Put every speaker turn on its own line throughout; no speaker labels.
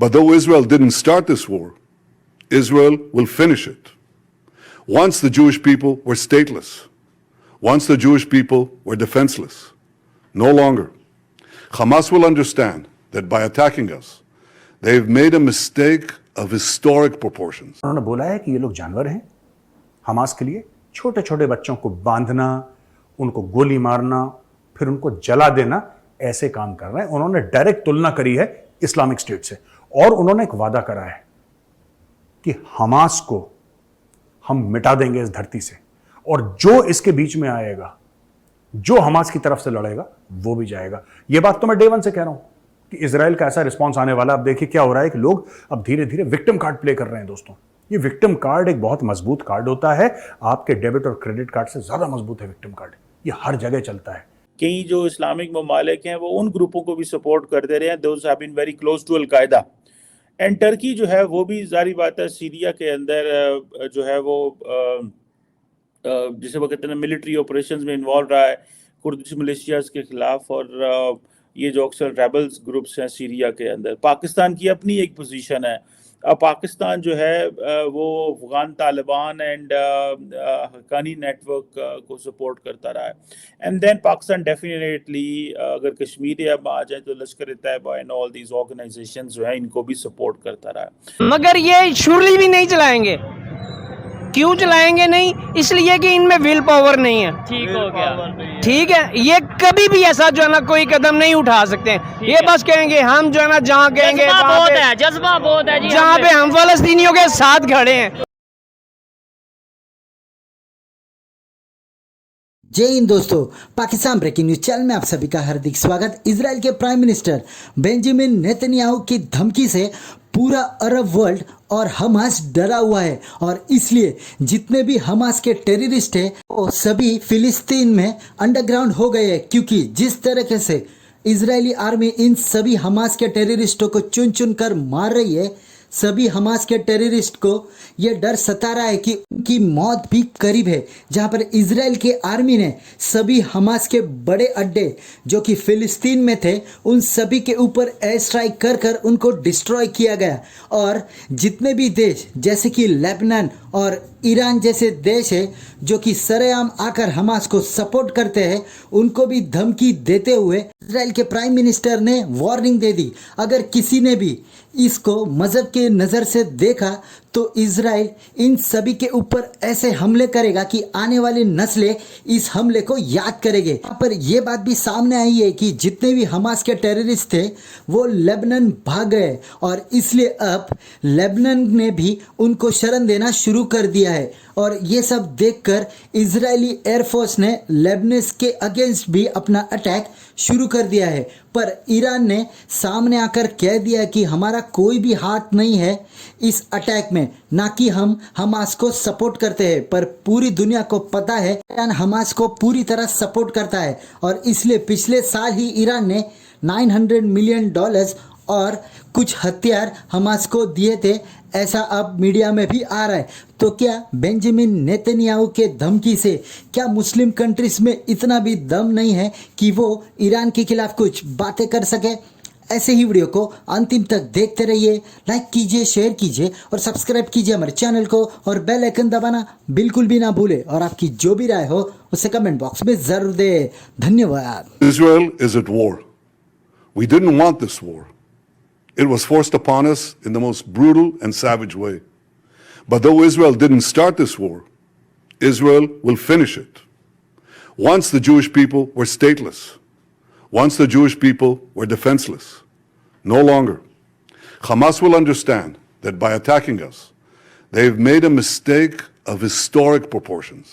But though Israel didn't start this war, Israel will finish it. Once the Jewish people were stateless. Once the Jewish people were defenseless. No longer. Hamas will understand that by attacking us, they've made a mistake of historic proportions.
उन्होंने बोला है कि ये लोग जानवर हैं Hamas के लिए। छोटे छोटे बच्चों को बांधना, उनको गोली मारना, फिर उनको जला देना, ऐसे काम कर रहे हैं। उन्होंने डायरेक्ट तुलना करी है इस्लामिक स्टेट से और उन्होंने एक वादा करा है कि हमास को हम मिटा देंगे इस धरती से और जो इसके बीच में आएगा, जो हमास की तरफ से लड़ेगा, वो भी जाएगा। ये बात तो मैं डे वन से कह रहा हूं कि इजराइल का ऐसा रिस्पांस आने वाला। अब देखिए क्या हो रहा है कि लोग अब धीरे धीरे विक्टिम कार्ड प्ले कर रहे हैं। दोस्तों, ये विक्टिम कार्ड एक बहुत मजबूत कार्ड होता है, आपके डेबिट और क्रेडिट कार्ड से ज्यादा मजबूत है विक्टिम कार्ड। ये हर जगह चलता है।
कई जो इस्लामिक ममालिक हैं वो उन ग्रुपों को भी सपोर्ट करते रहे हैं, those have been very close to al-Qaeda. And Turkey जो है वो भी जारी बात है सीरिया के अंदर जो है वो जिसे वो कहते हैं मिलिट्री ऑपरेशंस में इन्वॉल्व रहा है कुर्दिश मिलिशियाज के खिलाफ। और ये जो अक्सर रेबल्स ग्रुप्स हैं सीरिया के अंदर, पाकिस्तान की अपनी एक पोजीशन है। अब पाकिस्तान जो है वो अफगान तालिबान एंड हक्कानी नेटवर्क को सपोर्ट करता रहा है। एंड देन पाकिस्तान डेफिनेटली अगर कश्मीर अब आ जाए तो Lashkar Taiba and all these organisations जो है इनको भी सपोर्ट करता रहा है।
मगर ये शुरली भी नहीं चलाएंगे। क्यों चलाएंगे नहीं? इसलिए कि इनमें विल पावर नहीं है।
ठीक हो गया,
ठीक है। ये कभी भी ऐसा जो है ना कोई कदम नहीं उठा सकते हैं। ये बस कहेंगे हम जो है ना जहाँ कहेंगे
जज्बा बहुत है जी,
जहाँ पे हम फलस्तीनियों के साथ खड़े हैं।
जय हिंद दोस्तों, पाकिस्तान ब्रेकिंग न्यूज चैनल में आप सभी का हार्दिक स्वागत। इजराइल के प्राइम मिनिस्टर बेंजामिन नेतन्याहू की धमकी से पूरा अरब वर्ल्ड और हमास डरा हुआ है और इसलिए जितने भी हमास के टेररिस्ट हैं वो सभी फिलिस्तीन में अंडरग्राउंड हो गए हैं, क्योंकि जिस तरीके से इजरायली आर्मी इन सभी हमास के टेररिस्टों को चुन चुन कर मार रही है, सभी हमास के टेररिस्ट को ये डर सता रहा है कि उनकी मौत भी करीब है। जहां पर इजराइल के आर्मी ने सभी हमास के बड़े अड्डे जो कि फिलिस्तीन में थे उन सभी के ऊपर एयर स्ट्राइक कर कर उनको डिस्ट्रॉय किया गया। और जितने भी देश जैसे कि लेबनान और ईरान जैसे देश है जो कि सरेआम आकर हमास को सपोर्ट करते हैं, उनको भी धमकी देते हुए इजराइल के प्राइम मिनिस्टर ने वार्निंग दे दी। अगर किसी ने भी इसको मज़हब के नज़र से देखा तो इजराइल इन सभी के ऊपर ऐसे हमले करेगा कि आने वाली नस्लें इस हमले को याद करेंगे। यहाँ पर यह बात भी सामने आई है कि जितने भी हमास के टेररिस्ट थे वो लेबनान भाग गए और इसलिए अब लेबनान ने भी उनको शरण देना शुरू कर दिया है। और ये सब देखकर इजरायली एयरफोर्स ने लेबनान के अगेंस्ट भी अपना अटैक शुरू कर दिया है। पर ईरान ने सामने आकर कह दिया कि हमारा कोई भी हाथ नहीं है इस अटैक में, ना कि हम हमास को सपोर्ट करते हैं। पर पूरी दुनिया को पता है ईरान हमास को पूरी तरह सपोर्ट करता है और इसलिए पिछले साल ही ईरान ने $900 मिलियन और कुछ हथियार हमास को दिए थे, ऐसा अब मीडिया में भी आ रहा है। तो क्या बेंजामिन नेतन्याहू के धमकी से क्या मुस्लिम कंट्रीज में इतना भी दम नहीं है कि वो ईरान के खिलाफ कुछ बातें कर सके? ऐसे ही वीडियो को अंतिम तक देखते रहिए, लाइक कीजिए, शेयर कीजिए और सब्सक्राइब कीजिए हमारे चैनल को और बेल आइकन दबाना बिल्कुल भी ना भूले और आपकी जो भी राय हो उसे कमेंट बॉक्स में जरूर दे। धन्यवाद।
Israel is at war. We didn't want this war. It was forced upon us in the most brutal and savage way. But though Israel didn't start this war, Israel will finish it. Once the Jewish people were stateless. Once the Jewish people were defenseless. No longer. Hamas will understand that by attacking us, they've made a mistake of historic proportions.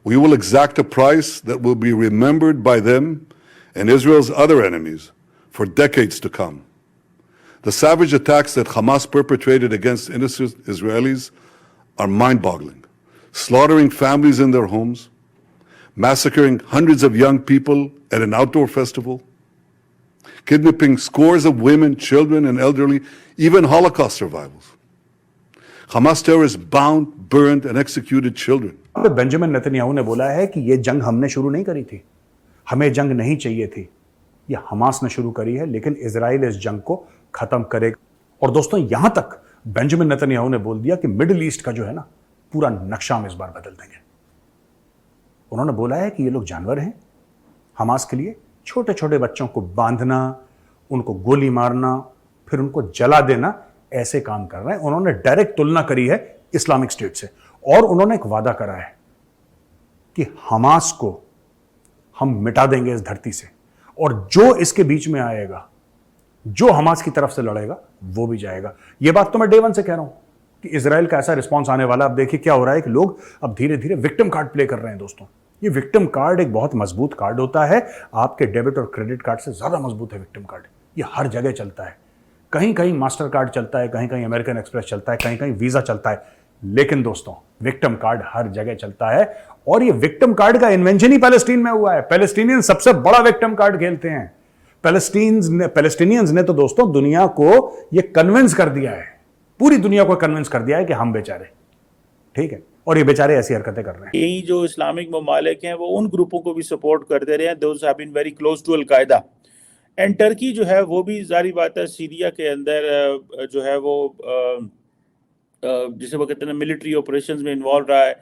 We will exact a price that will be remembered by them and Israel's other enemies for decades to come. The savage attacks that Hamas perpetrated against innocent Israelis are mind-boggling, slaughtering families in their homes, massacring hundreds of young people at an outdoor festival, kidnapping scores of women, children, and elderly, even Holocaust survivors. Hamas terrorists bound, burned, and executed children.
Benjamin Netanyahu ने बोला है कि ये जंग हमने शुरू नहीं करी थी, हमें जंग नहीं चाहिए थी, ये हमास ने शुरू करी है, लेकिन इजराइल इस जंग को खत्म करेगा। और दोस्तों यहां तक बेंजामिन नेतन्याहू ने बोल दिया कि मिडिल ईस्ट का जो है ना पूरा नक्शा हम इस बार बदल देंगे। उन्होंने बोला है कि ये लोग जानवर हैं। हमास के लिए छोटे छोटे बच्चों को बांधना, उनको गोली मारना, फिर उनको जला देना, ऐसे काम कर रहे हैं। उन्होंने डायरेक्ट तुलना करी है इस्लामिक स्टेट से और उन्होंने एक वादा करा है कि हमास को हम मिटा देंगे इस धरती से और जो इसके बीच में आएगा, जो हमास की तरफ से लड़ेगा, वो भी जाएगा। यह बात तो मैं डे वन से कह रहा हूं कि इजराइल का ऐसा रिस्पॉन्स आने वाला। अब देखिए क्या हो रहा है कि लोग अब धीरे धीरे विक्टिम कार्ड प्ले कर रहे हैं। दोस्तों ये विक्टिम कार्ड एक बहुत मजबूत कार्ड होता है, आपके डेबिट और क्रेडिट कार्ड से ज्यादा मजबूत है विक्टिम कार्ड। ये हर जगह चलता है, कहीं कहीं मास्टर कार्ड चलता है, कहीं कहीं अमेरिकन एक्सप्रेस चलता है, कहीं कहीं वीजा चलता है, लेकिन दोस्तों विक्टिम कार्ड हर जगह चलता है। और ये विक्टिम कार्ड का इन्वेंशन ही पैलेस्टीन में हुआ है। पैलेस्टीनियन सबसे बड़ा विक्टिम कार्ड खेलते हैं। पैलेस्टीनियंस ने तो दोस्तों दुनिया को ये कन्विंस कर दिया है, पूरी दुनिया को कन्विंस कर दिया है कि हम बेचारे ठीक है, और ये बेचारे ऐसी हरकतें कर रहे हैं।
यही जो इस्लामिक ममालिक हैं वो उन ग्रुपों को भी सपोर्ट करते रहे हैं, those have been very close to al-Qaeda. And Turkey जो है वो भी जारी बात है सीरिया के अंदर जो है वो जिसे वो कहते हैं मिलिट्री ऑपरेशंस में इन्वॉल्व रहा है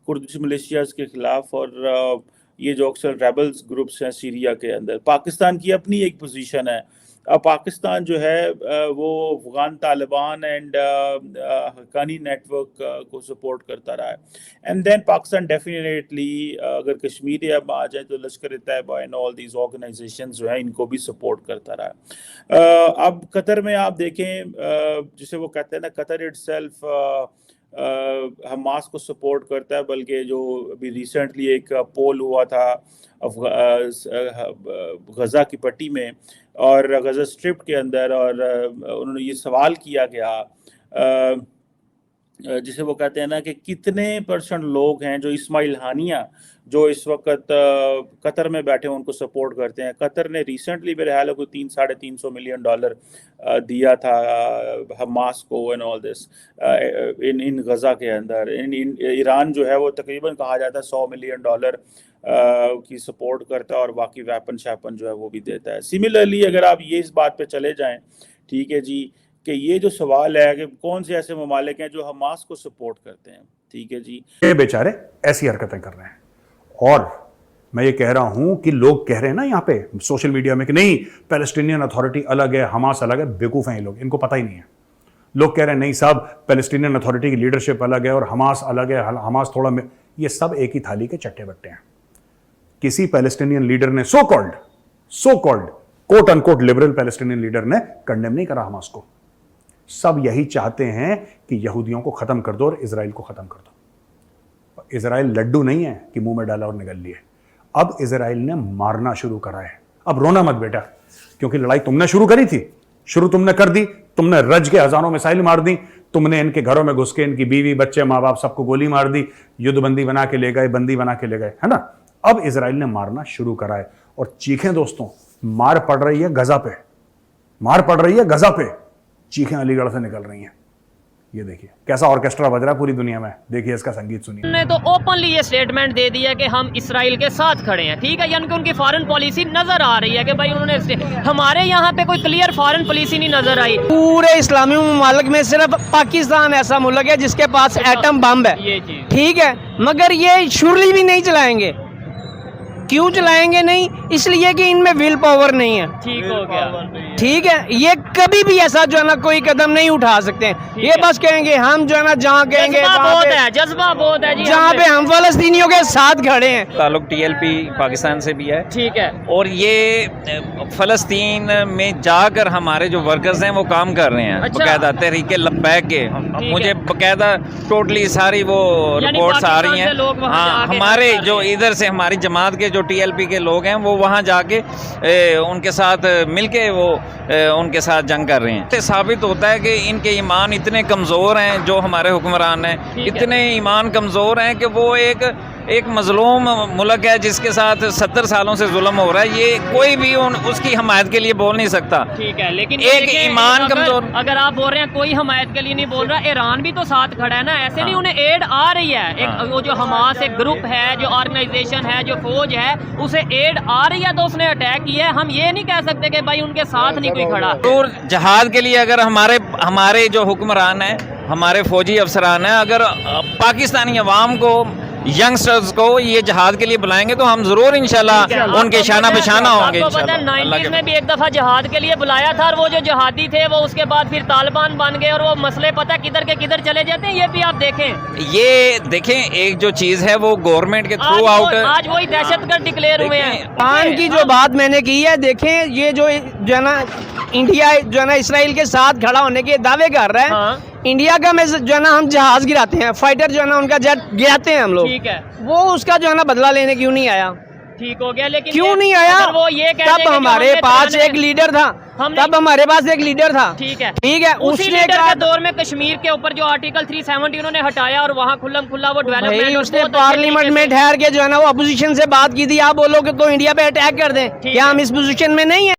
कुर्दिश मिलिशियाज के खिलाफ। और ये जो अक्सर रेबल्स ग्रुप्स हैं सीरिया के अंदर, पाकिस्तान की अपनी एक पोजीशन है। अब पाकिस्तान जो है वो अफगान तालिबान एंड हक्कानी नेटवर्क को सपोर्ट करता रहा है। एंड देन पाकिस्तान डेफिनेटली अगर कश्मीर अब आ जाए तो Lashkar Taiba and all these organisations जो है इनको भी सपोर्ट करता रहा है। अब कतर में आप देखें जिसे वो कहते हैं ना, कतर इटसेल्फ हमास को सपोर्ट करता है, बल्कि जो अभी रिसेंटली एक पोल हुआ था गज़ा की पट्टी में और गज़ा स्ट्रिप के अंदर, और उन्होंने ये सवाल किया गया जिसे वो कहते हैं ना कि कितने % लोग हैं जो इस्माइल हानिया जो इस वक्त कतर में बैठे हैं उनको सपोर्ट करते हैं। कतर ने रिसेंटली मेरे ख्याल को $300-350 मिलियन दिया था हमास को एंड ऑल दिस इन गज़ा के अंदर। ईरान जो है वो तकरीबन कहा जाता है $100 मिलियन की सपोर्ट करता है और बाकी वेपन शैपन जो है वो भी देता है। सिमिलरली अगर आप ये इस बात पे चले जाएं, ठीक है जी, कि ये जो सवाल है कि कौन से ऐसे ममालिक हैं जो हमास को सपोर्ट करते हैं, ठीक है जी,
ये बेचारे ऐसी हरकतें कर रहे हैं। और मैं ये कह रहा हूं कि लोग कह रहे हैं ना यहाँ पे सोशल मीडिया में कि नहीं पैलेस्टीनियन अथॉरिटी अलग है, हमास अलग है। बेवकूफ हैं ये लोग, इनको पता ही नहीं है। लोग कह रहे हैं नहीं साहब पैलेस्टीनियन अथॉरिटी की लीडरशिप अलग है और हमास अलग है, हमास थोड़ा में, ये सब एक ही थाली के चट्टे बट्टे हैं। किसी पैलेस्टीनियन लीडर ने so called quote unquote liberal Palestinian leader ने कंडेम नहीं करा हमास को। सब यही चाहते हैं कि यहूदियों को खत्म कर दो और इजराइल को खत्म कर दो। इजराइल लड्डू नहीं है कि मुंह में डाला और निगल लिए। अब इजराइल ने मारना शुरू करा है। अब रोना मत बेटा, क्योंकि लड़ाई तुमने शुरू करी थी, शुरू तुमने कर दी। तुमने रज के हजारों मिसाइल मार दी, तुमने इनके घरों में घुस के इनकी बीवी बच्चे माँ बाप सबको गोली मार दी, युद्धबंदी बना के ले गए, बंदी बना के ले गए, है ना। अब इजराइल ने मारना शुरू करा है और चीखें दोस्तों मार पड़ रही है गजा पे, मार पड़ रही है गजा पे, चीखें अलीगढ़ से निकल रही हैं। ये देखिए कैसा ऑर्केस्ट्रा बज रहा है पूरी दुनिया में, देखिए इसका संगीत सुनिए।
उन्होंने तो ओपनली ये स्टेटमेंट दे दिया कि हम इसराइल के साथ खड़े हैं, ठीक है, यानी कि उनकी फॉरेन पॉलिसी नजर आ रही है कि भाई उन्होंने, हमारे यहाँ पे कोई क्लियर फॉरेन पॉलिसी नहीं नजर आई।
पूरे इस्लामी मुमालिक में सिर्फ पाकिस्तान ऐसा मुल्क है जिसके पास एटम बम है,
ये चीज
ठीक है, मगर ये शुरली भी नहीं चलाएंगे। क्यों चलाएंगे नहीं? इसलिए कि इनमें विल पावर नहीं है,
ठीक हो गया,
ठीक है। ये कभी भी ऐसा जो है ना कोई कदम नहीं उठा सकते हैं। ये बस कहेंगे हम जो है ना जहाँ कहेंगे
जज्बा बहुत है जी,
जहाँ पे हम फलस्तीनियों के साथ खड़े हैं।
ताल्लुक टीएलपी पाकिस्तान से भी है,
ठीक है,
और ये फ़लस्तीन में जाकर हमारे जो वर्कर्स हैं वो काम कर रहे हैं।
अच्छा।
बकायदा तहरीके लब्बैक के, मुझे बकायदा टोटली सारी वो
यानी
रिपोर्ट्स आ रही
पाकिस्तान से लोग
हैं।
वहाँ
हाँ,
जाके
हमारे
काम कर
जो
रहे हैं।
इधर से हमारी जमात के जो टीएलपी के लोग हैं वो वहाँ जाके उनके साथ मिलके वो उनके साथ जंग कर रहे हैं। इससे साबित होता है कि इनके ईमान इतने कमज़ोर हैं, जो हमारे हुक्मरान हैं इतने ईमान कमज़ोर हैं कि वो एक मजलूम मुल्क है जिसके साथ 70 सालों से जुल्म हो रहा है, ये कोई भी उसकी हमायत के लिए बोल नहीं सकता।
ठीक है, लेकिन
एक ईमान कमजोर,
अगर आप बोल रहे हैं कोई हमायत के लिए नहीं बोल रहा, ईरान भी तो साथ खड़ा है ना, ऐसे नहीं उन्हें एड आ रही है। एक वो जो हमास एक ग्रुप है, जो ऑर्गेनाइजेशन है, जो फौज है, उसे एड आ रही है तो उसने अटैक किया है। हम ये नहीं कह सकते कि भाई उनके साथ नहीं कोई खड़ा।
तो जहाद के लिए अगर हमारे हमारे जो हुक्मरान हैं, हमारे फौजी अफसरान हैं, अगर पाकिस्तानी अवाम को, यंगस्टर्स को ये जहाद के लिए बुलाएंगे तो हम जरूर इंशाल्लाह उनके शाना बशाना होंगे।
आपको पता है
इंशाल्लाह।
90s में भी एक दफा जहाद के लिए बुलाया था, और वो जो जहादी थे वो उसके बाद फिर तालिबान बन गए, और वो मसले पता किधर के किधर चले जाते हैं, ये भी आप देखें।
ये देखें, एक जो चीज़ है वो गवर्नमेंट के थ्रू आउट,
आज वही दहशतगर्द डिक्लेयर हुए हैं।
पाकिस्तान की जो बात मैंने की है, देखें ये जो है ना इंडिया जो है ना इसराइल के साथ खड़ा होने के दावे कर रहा है।
हाँ।
इंडिया का में जो है ना हम जहाज गिराते हैं, फाइटर जो है ना उनका जेट गिराते हैं हम लोग,
ठीक है,
वो उसका जो है ना बदला लेने क्यों नहीं आया?
ठीक हो गया, लेकिन
क्यों नहीं आया?
अगर वो ये कहते हैं
तब
कि
हमारे
हमने
पास
तिरानवे-
एक लीडर था,
हमने-
तब हमारे पास एक लीडर था,
ठीक है,
ठीक है,
उसी
उसने
लीडर
कहा
के दौर में कश्मीर के ऊपर जो आर्टिकल 370 उन्होंने हटाया, और वहाँ खुल्लम खुल्ला वो
भाई
डेवलपमेंट,
उसने पार्लियामेंट में ठहर के जो है ना वो अपोजिशन से बात की थी, आप बोलोगे तो इंडिया पे अटैक कर दें, क्या हम इस पोजीशन में नहीं है?